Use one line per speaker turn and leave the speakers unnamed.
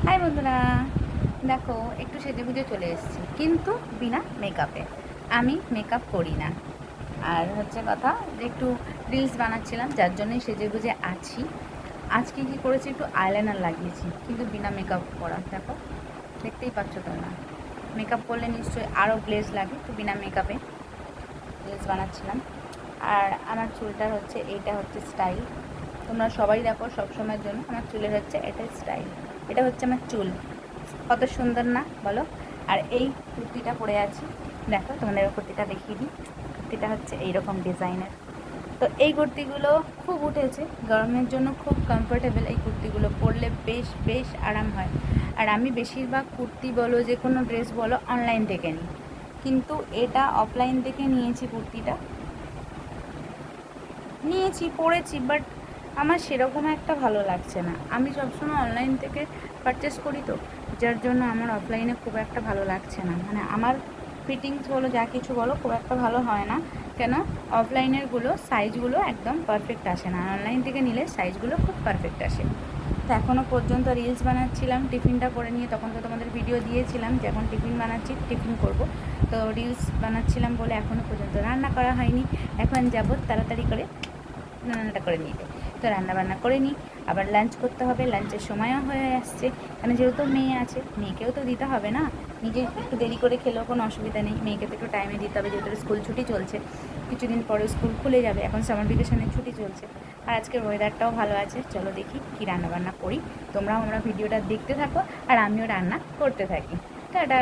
High বন্ধুরা, দেখো একটু সেজেগুজে চলে এসেছি কিন্তু বিনা মেকআপে। আমি মেকআপ করি না। আর হচ্ছে কথা যে একটু রিলস বানাচ্ছিলাম, যার জন্যই সেজেগুজে আছি। আজকে কী করেছি, একটু আইলাইনার লাগিয়েছি কিন্তু বিনা মেকআপ করা। দেখো, দেখতেই পাচ্ছ তো না। মেকআপ করলে নিশ্চয়ই আরও গ্লেজ লাগে, তো বিনা মেকআপে রিলস বানাচ্ছিলাম। আর আমার চুলটার হচ্ছে এইটা হচ্ছে স্টাইল। তোমরা সবাই দেখো সবসময়ের জন্য আমার চুলের হচ্ছে এটাই স্টাইল। এটা হচ্ছে আমার চুল, কত সুন্দর না বলো। আর এই কুর্তিটা পরে আছি, দেখো তোমাদের কুর্তিটা দেখিয়ে দিই। কুর্তিটা হচ্ছে এইরকম ডিজাইনের। তো এই কুর্তিগুলো খুব উঠেছে, গরমের জন্য খুব কমফোর্টেবল। এই কুর্তিগুলো পরলে বেশ বেশ আরাম হয়। আর আমি বেশিরভাগ কুর্তি বলো, যে কোনো ড্রেস বলো, অনলাইন থেকে নিই, কিন্তু এটা অফলাইন থেকে নিয়েছি। কুর্তিটা নিয়েছি, পরেছি, বাট আমার সেরকম একটা ভালো লাগছে না। আমি সবসময় অনলাইন থেকে পারচেস করি, তো যার জন্য আমার অফলাইনে খুব একটা ভালো লাগছে না। মানে আমার ফিটিংস বলো, যা কিছু বলো, খুব একটা ভালো হয় না। কেন? অফলাইনেরগুলো সাইজগুলো একদম পারফেক্ট আসে না, অনলাইন থেকে নিলে সাইজগুলো খুব পারফেক্ট আসে। তো এখনও পর্যন্ত রিলস বানাচ্ছিলাম টিফিনটা করে নিয়ে, তখন তো তোমাদের ভিডিও দিয়েছিলাম যে এখন টিফিন বানাচ্ছি, টিফিন করব। তো রিলস বানাচ্ছিলাম বলে এখনও পর্যন্ত রান্না করা হয়নি। এখন যাব তাড়াতাড়ি করে রান্নাটা করে নিতে। তো রান্নাবান্না করে নিই, আবার লাঞ্চ করতে হবে, লাঞ্চের সময়ও হয়ে আসছে। কারণ যেহেতু মেয়ে আছে, মেয়েকেও তো দিতে হবে না। নিজে একটু দেরি করে খেলেও কোনো অসুবিধা নেই, মেয়েকে তো একটু টাইমে দিতে হবে, যেহেতু স্কুল ছুটি চলছে। কিছুদিন পরে স্কুল খুলে যাবে, এখন সামার ভ্যাকেশনের ছুটি চলছে। আর আজকের ওয়েদারটাও ভালো আছে। চলো দেখি কী রান্নাবান্না করি। তোমরাও আমরা ভিডিওটা দেখতে থাকো আর আমিও রান্না করতে থাকি। টাটা।